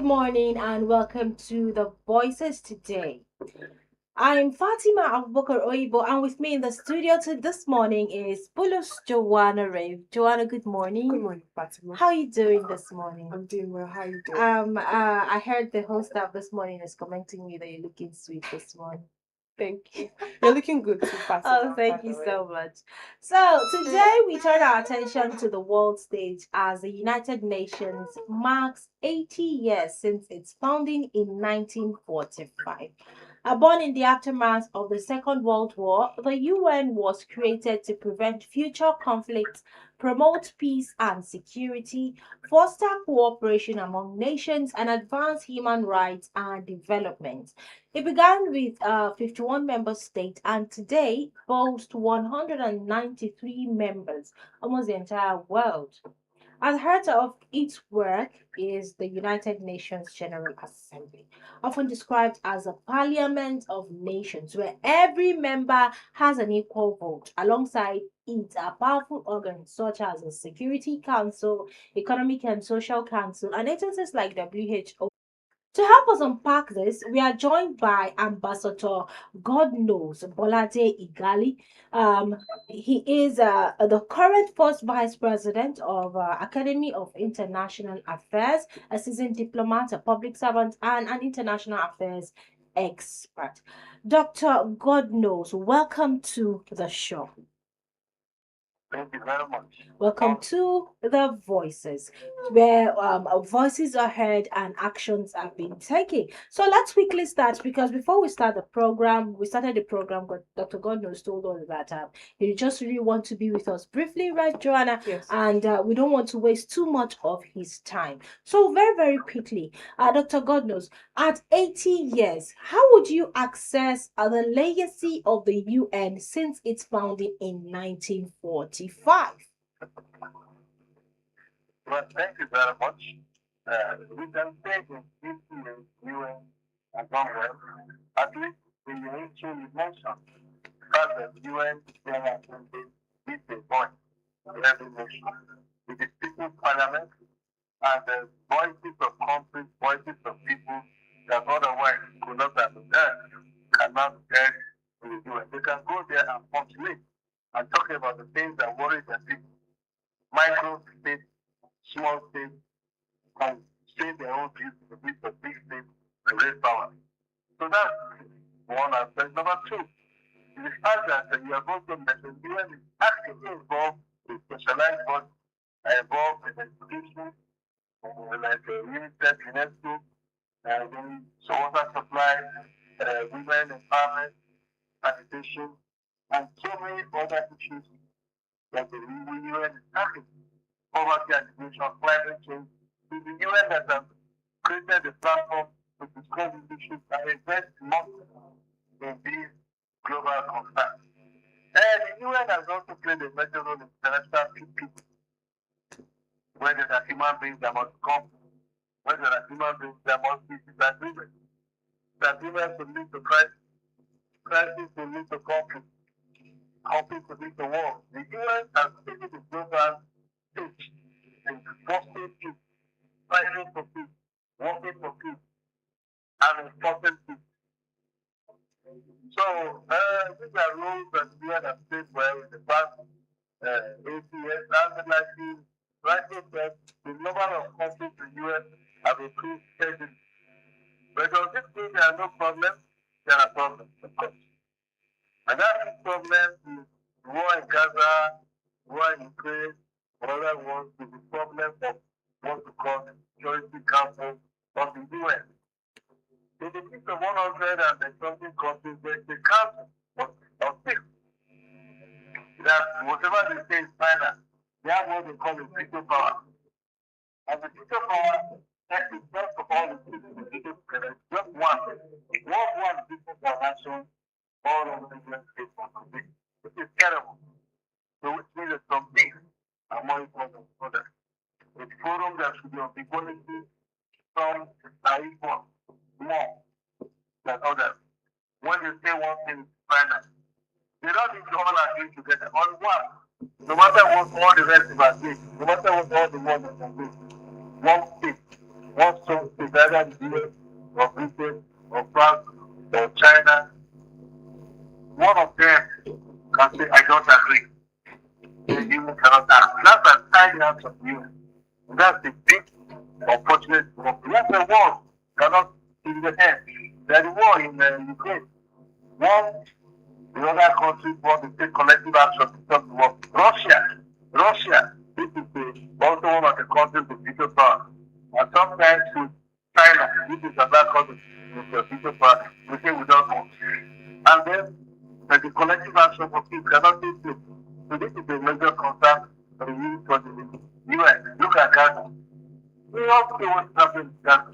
good morning and welcome to the Voices today. I'm Fatima Abubakar Oibo, and with me in the studio this morning is Bulus Joanna Rave. Joanna, good morning. Good morning, Fatima. How are you doing this morning? I'm doing well. How are you doing? I heard the whole staff this morning is commenting me that you're looking sweet this morning. Thank you. You're looking good too, Fatima. Oh, thank you so much. So, today we turn our attention to the world stage as the United Nations marks 80 years since its founding in 1945. Born in the aftermath of the Second World War, the UN was created to prevent future conflicts, promote peace and security, foster cooperation among nations, and advance human rights and development. It began with 51 member states and today boasts 193 members, almost the entire world. At the heart of its work is the United Nations General Assembly, often described as a parliament of nations where every member has an equal vote. Alongside it are powerful organs such as the Security Council, Economic and Social Council, and agencies like WHO. To help us unpack this, we are joined by Ambassador God knows Bolade Igali. He is the current first vice president of Academy of International Affairs, a seasoned diplomat, a public servant, and an international affairs expert. Dr. God knows, welcome to the show. Thank you very much. Welcome to the Voices, where voices are heard and actions are being taken. So let's quickly start because before we start the program, we started the program. Dr. Godnose told us that he just really want to be with us briefly, right, Joanna? Yes. And we don't want to waste too much of his time. So very, very quickly, Dr. Godnose, at 80 years, how would you assess the legacy of the UN since its founding in 1945? Well, thank you very much. We can say the history UN has done well. At least in the history you mentioned, that the UN General Assembly is a voice of every nation. It is people's parliament and the voices of countries, voices of people that otherwise could not have been heard, cannot be heard in the UN. They can go there and formulate and talk about the things that worry their people. Micro states, small states, and say their own views to the of big states to raise power. So that's one aspect. Number two, the fact that you are going to mention UN is actively involved in specialized bodies involved in education, like UNICEF, UNESCO, then water supply, women empowerment, sanitation, and so many other issues that the UN is tackling. Poverty alleviation, climate change. It is the UN that has created the platform to discuss these issues and invest money in these global concerns. And the UN has also played a major role in international peace, where there are human beings that must come, where there are human beings that must be disagreements. Disagreements will lead to crisis, crisis will lead to conflict, conflict will lead to war. The UN has taken the global stage in fostering peace, fighting for peace, working for peace, and enforcing peace. So these are roles that we have played well in the past 80 years. And like you rightly said, the number of conflicts in the US have increased steadily. But does this mean there are no problems? There are problems, of course. And that problem is war in Gaza, war in Ukraine, other ones is the problem of what we call the Security Council of the UN. In the list of 100 and something countries, there's the council of six. That whatever they say is final, they have what they call a veto power. And the veto power that is not for all the people to veto together, just one. One veto for nation, all of the UN states must be. Which is terrible. So which means that some things are more important than others. A forum that should be of equality, some are equal, more than others. When you say one thing is final, they don't need to all agree together on one. No matter what all the rest of us agree, no matter what all the world agree, one state wants to either the US or Britain or France or China, one of them can say, I don't agree. The EU cannot act. That's an tiny out of you. That's the big unfortunate problem. That's the war cannot in the end. There's a war in Ukraine. One, the other countries want to take collective action to stop the war. Russia, this is also one of the countries with future power. And sometimes with China, this is another country with the future power. We say we don't want. And then the collective action for peace cannot take place. So this is a major concern for the US. Look at Gaza. We all see what's happening in Gaza.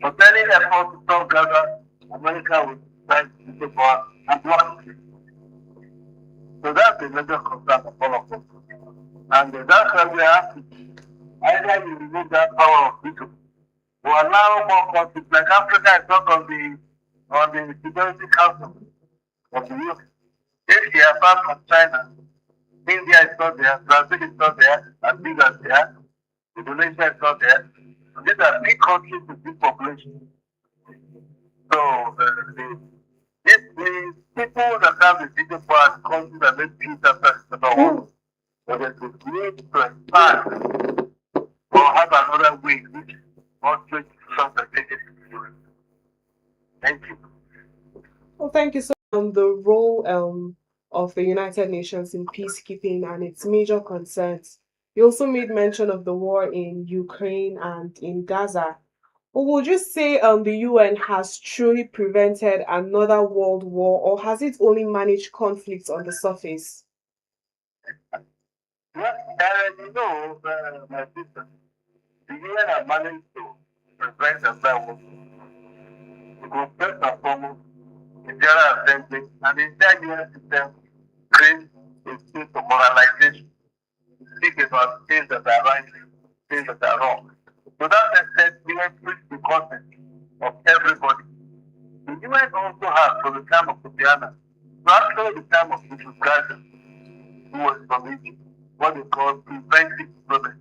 But any effort to stop Gaza, America will try to take power and block it. So that's a major concern for all of us. And that's why we have to either you remove that power of people or allow more countries like Africa is not on the Security Council of the UN. If they are far from China, India is not there, Brazil is not there, Antigua is there, Indonesia is not there. So these are big countries with big population. So the people that have the bigger power, countries that make peace after the war, but there's a need to expand or have another way which also self-effective. Thank you. Well, thank you so much. The role of the United Nations in peacekeeping and its major concerns. You also made mention of the war in Ukraine and in Gaza. But would you say the UN has truly prevented another world war, or has it only managed conflicts on the surface? Well, my sister, the UN have managed to prevent another war. Because first and foremost, the General Assembly and the entire UN system creates a state of moralization. Speak about things that are right, things that are wrong. To that extent, the UN preach the consent of everybody. The UN also has, from the time of Sofiana, actually the time of Mrs. Gaza, who was from Egypt, what they call preventive diplomacy.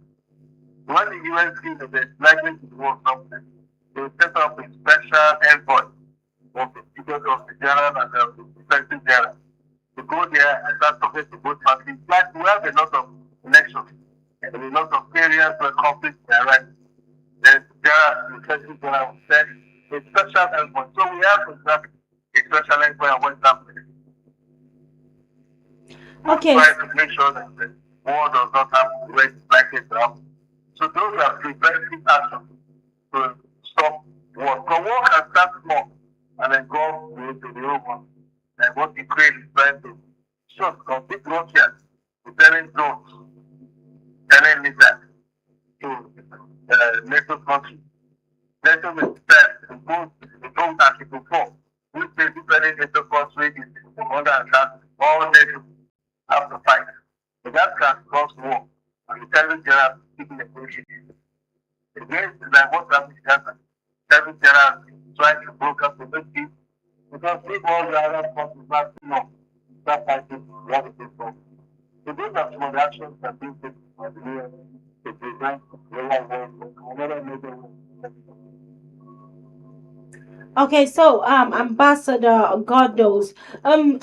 When the UN sees that there's likely to be war something, they set up a special envoy of the speakers of the general and the defensive general to go there and start talking to both parties. Like we have a lot of elections and a lot of areas where conflicts arise. There's the defensive general will send a special envoy. So we have, for example, a special envoy on West Africa. Okay. Try to make sure that the war does not happen where it's likely to happen. So those are preventive actions to stop war. So war can start small and then go to the whole one. And what Ukraine is trying to show, complete Russia is telling drones, telling missiles to NATO countries. NATO will send the drones Article 4, which says if any NATO country is under attack, all NATO have to fight. So that can cause war. And the telling general keeping the negotiations. Again, like what's happening in Gaza. Telling general trying to broker to make peace. Because if all the other countries not enough, that fighting what it is for. So those are some of the actions that being taken by the UN to prevent real war. Another major war. Okay, so Ambassador Goddos,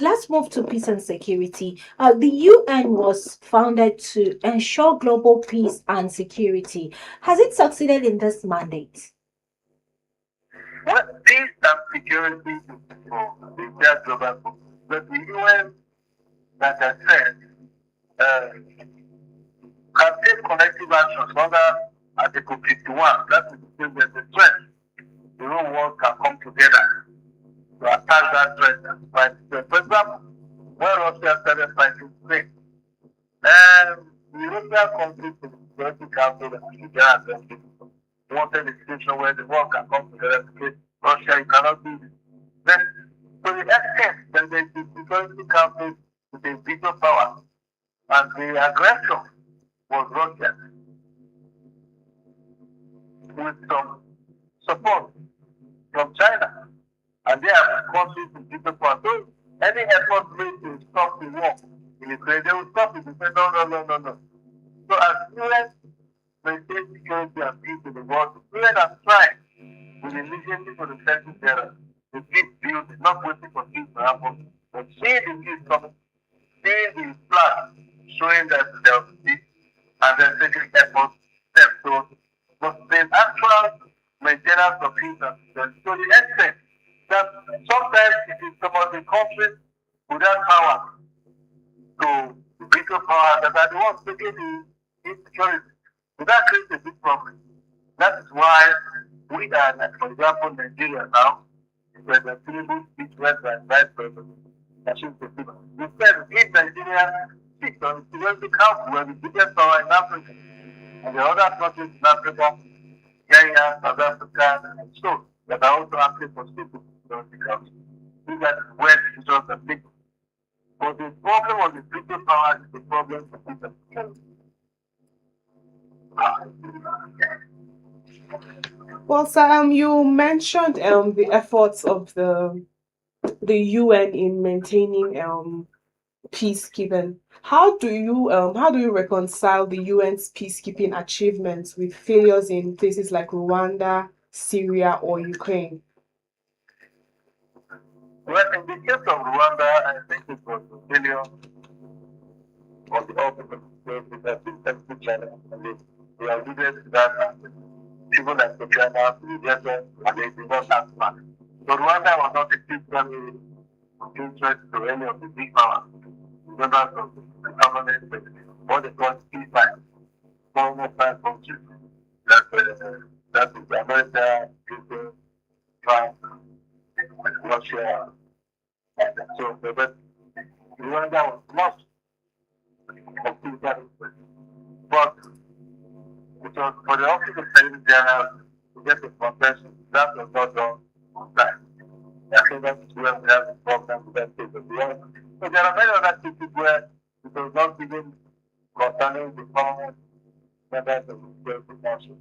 let's move to peace and security. The UN was founded to ensure global peace and security. Has it succeeded in this mandate? Well, peace and security is for the entire global group. But the UN, like I said, can take collective actions under Article 51. That is to say there's a threat. The whole world can come together to attack that threat and fight it. For example, when Russia started fighting Ukraine, the European countries in the Security Council and the General Assembly wanted a situation where the world can come together to say, Russia, you cannot do this. Then, to the extent that the Security Council with a bigger power and the aggression was Russia with some support from China, and they are countries with bigger power. So any effort made to stop the war in Ukraine, they will stop it and say, no. So as UN maintain security and peace in the world, UN has will immediately to the setting there. The peace build, not waiting for things to happen, but seeing the peace coming, seeing the flag showing that there will be peace, and then taking efforts, steps to, but the actual maintenance of peace and to the extent that sometimes it is some of the countries without power to the bigger power that are the ones making the insecurity. So that creates a big problem. That is why we are, like, for example, Nigeria now, President Tinubu speaks West and Vice President Kashim Shettima. He said in Nigeria, six on the Security Council were the biggest power in Africa. And the other countries in Africa, Kenya, South Africa, and so that are also asking for people to the council. These are where the decisions are taken. But the problem of the people power is the problem for people. Well, sir, you mentioned the efforts of the UN in maintaining peacekeeping. How do you reconcile the UN's peacekeeping achievements with failures in places like Rwanda, Syria, or Ukraine? Well, in the case of Rwanda, I think it was a failure of the office of the state with the China. And they alluded to that people like the China, the US, and they did not have money. So Rwanda was not a peaceful of interest to any of the big powers. Members of the permanent, what they call peace former five countries. That is America, Britain, France, Russia, and so on. But Rwanda was lost of peace interest. But it was for the office of Secretary General to get the concession. That was not done on time. I think that is where we have a problem with that case of the US. So there are many other cases where it was not even concerning the permanent members of the Security Council,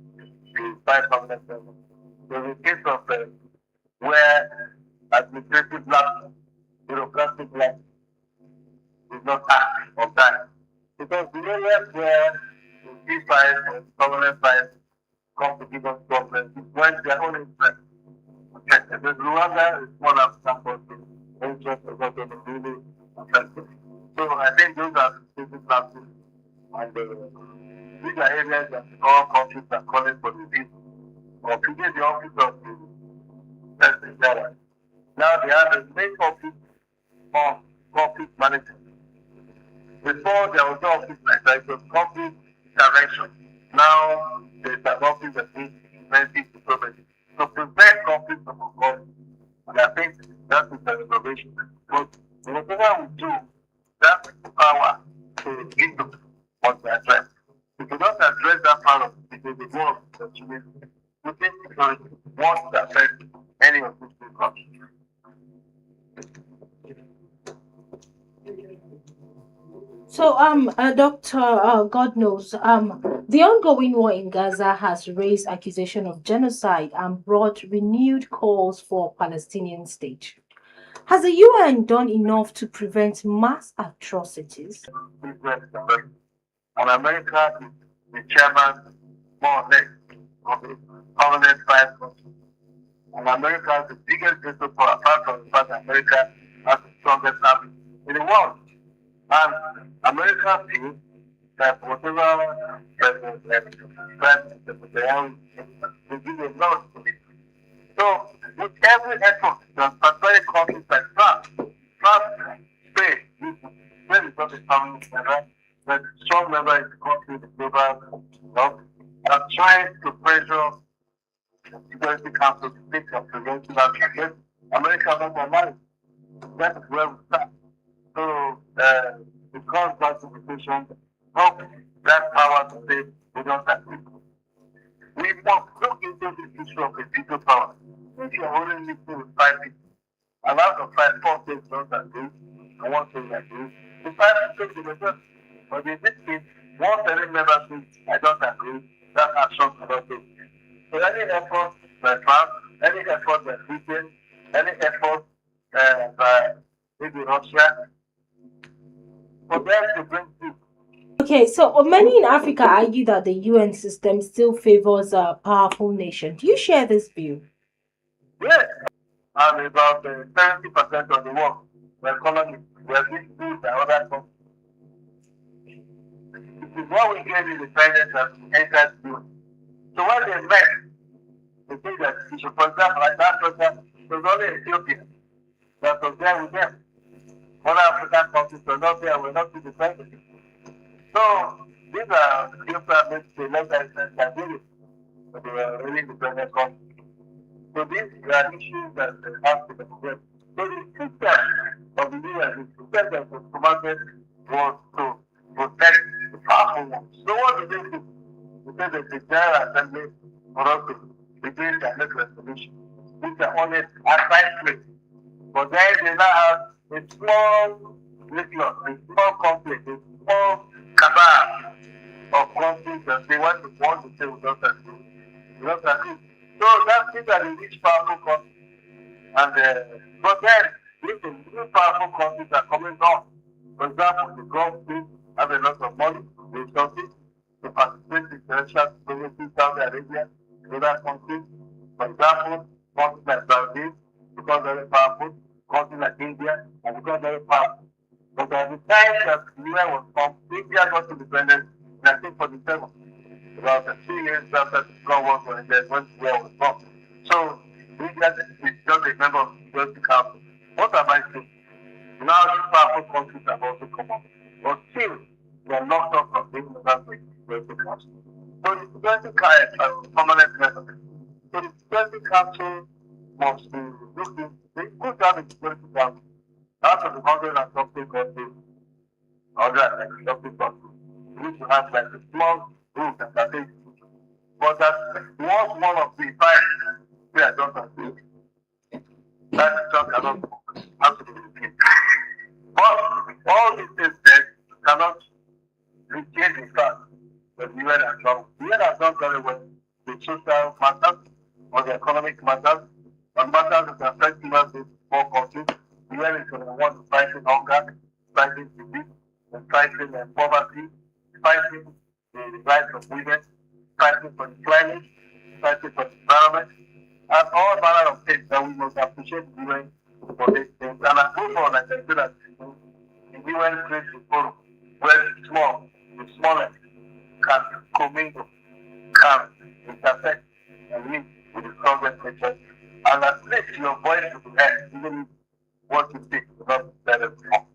the five permanent members. So the case of where administrative lapse, bureaucratic lapse is not act on time. Because the areas where the C5 or the permanent five come to give us problems is when their own interest. The Rwanda is one of the interest of what they really affected. So I think those are the basic lapses, and these are areas that all countries are calling for the peace or picking the office of the President General. Now they have the main office of conflict management. Before there was no office like that, it was conflict intervention. Now there's an office that needs preventive diplomacy to prevent conflict from occurring. And I think that is the innovation. But whatever we do, that power to give them must be addressed. If we don't address that part of it, it will be more of a continuity. We think security wants to affect any of these two countries. So, Doctor, God knows, the ongoing war in Gaza has raised accusation of genocide and brought renewed calls for Palestinian state. Has the UN done enough to prevent mass atrocities? And America is the chairman, more or less, of the permanent five countries. And America is the biggest principal, apart from the fact that America has the strongest army in the world. And America feels that whatever president will give a lot to it. So, with every effort, the patriotic countries like France, Spain, Spain is not a permanent member, but strong member in the country, the global health, are trying to pressure the Security Council to take some preventive action. America not online. That is where we start. So, it comes back to the question of that power to say we don't agree. We must look into the issue of a veto power. If you are only listening with five people, and out of five, four states don't agree, and one state agrees, the five states will adjust. But in this case, one certain member says, I don't agree, that action cannot take. So any effort by France, any effort by Britain, any effort by maybe Russia, for them to bring peace. Okay, so many in Africa argue that the UN system still favors a powerful nation. Do you share this view? Yes, and about 70% of the work, the economy, we are being built by other countries. It is what we gain independence that we entered doing. So when they met, they think that, for example, like that person, it was only Ethiopia that was there with them. Other African countries were not there, were not independent. So these are different to less than Nigeria, but they were really independent countries. So these are issues that have to be addressed. So the system of the US, the system that was promoted was to protect the powerful ones. So what did they do? Because there's a general assembly for us to begin their next resolution, which are only aside place. But then they now have a small nucleus, a small conflict, a small cabal of countries that they want to say we don't agree. We don't agree. So that's these are the rich powerful countries. And but then listen, these powerful countries are coming down. For example, the Gulf states have a lot of money, resources to participate in international community, Saudi Arabia, and other countries. For example, countries like Brazil, because very powerful, countries like India, and because very powerful. But at the time that the UN was formed, India got independent in 1947, about 2 years after the Gulf War was ended, when the UN was formed. So, India is just a member of the Security Council. What am I saying? Now these powerful countries have also come up. But still, they are locked up from being members of the Security Council. So the Security Council is a permanent member. So the Security Council must be looking, they could have a Security Council out of the 100 and something countries, 160 countries. We need to have like a small group that can take it. But that once one of the five we are not agree, that is just cannot have to be repeated. But all these things said cannot retain the fact that the UN has done. The UN has done very well the social matters or the economic matters, on matters that affect human beings in small countries. The UN is going to want to fighting hunger, fighting disease, and fighting poverty, fighting the rights of women, fighting for the climate, fighting for the environment, and all manner of things that we must appreciate the UN for these things. And I go for like I said that the UN creates a forum where the smallest can commingle, can intersect and live with the strongest nature. And at least your voice will be heard, even if what you speak is not better before.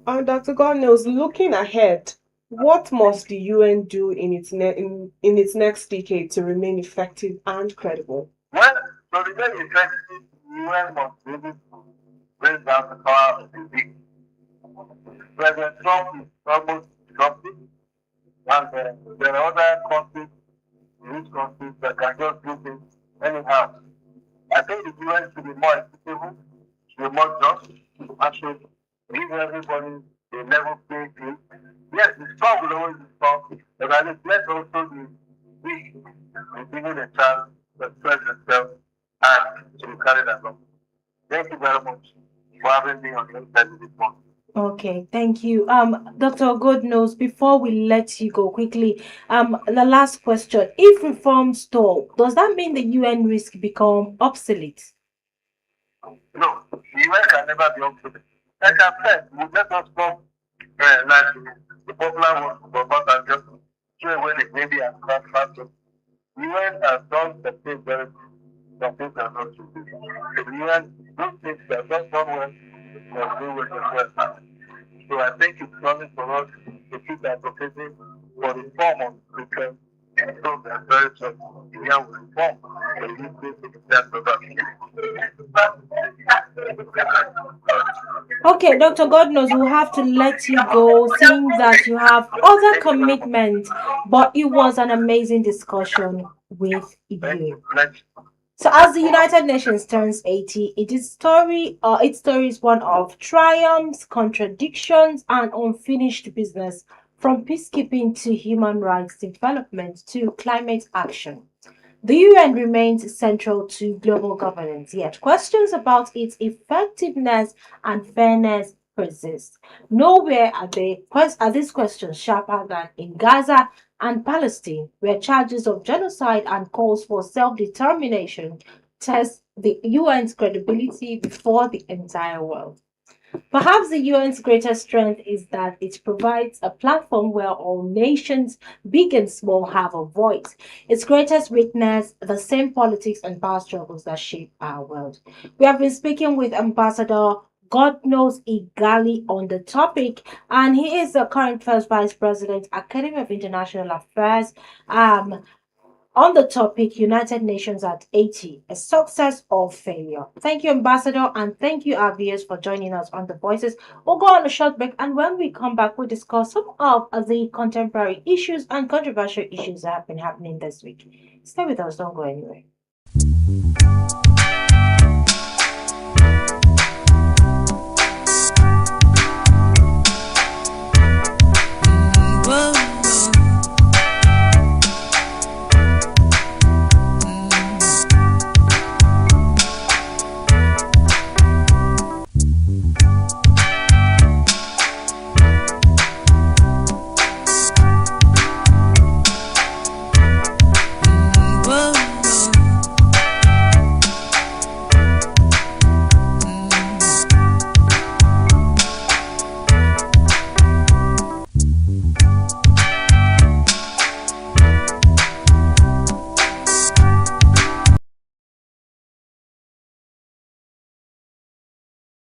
And Dr. Godnels, looking ahead, what must the UN do in its next decade to remain effective and credible? Well, to remain effective, the UN must be able to bring down the power of the weak. President Trump is almost disruptive, and there are other countries, rich countries, that can just do things anyhow. I think the UN should be more equitable, should be more just, and should give everybody a level playing field. Yes, the strong will always be strong, but at least let's also be weak and given a chance to express themselves and to be carried along. Thank you very much for having me on your side of this one. Okay, thank you. Dr. Godnose, before we let you go quickly, the last question. If reform stall, does that mean the UN risk become obsolete? No, the UN can never be obsolete. Like I said, we let us stop like the popular one, but and just throw away the baby and crash factor. The UN has done the things very good. Some things are not too good. The UN, those things that just done well, must do with the well. So I think it's coming for us to keep advocating for reform on Christian and so that very soon the UN will reform the UK to the best of us. Okay, Dr. Godnose, we'll have to let you go, seeing that you have other commitments, but it was an amazing discussion with you. So, as the United Nations turns 80, its story is one of triumphs, contradictions, and unfinished business, from peacekeeping to human rights development to climate action. The UN remains central to global governance, yet questions about its effectiveness and fairness persist. Nowhere are these questions sharper than in Gaza and Palestine, where charges of genocide and calls for self-determination test the UN's credibility before the entire world. Perhaps the UN's greatest strength is that it provides a platform where all nations, big and small, have a voice. Its greatest weakness, the same politics and power struggles that shape our world. We have been speaking with Ambassador God knows Igali on the topic, and he is the current first vice president, Academy of International Affairs. On the topic United Nations at 80, a success or failure. Thank you, Ambassador, and thank you, our viewers, for joining us on The Voices. We'll go on a short break, and when we come back, we'll discuss some of the contemporary issues and controversial issues that have been happening this week. Stay with us, don't go anywhere.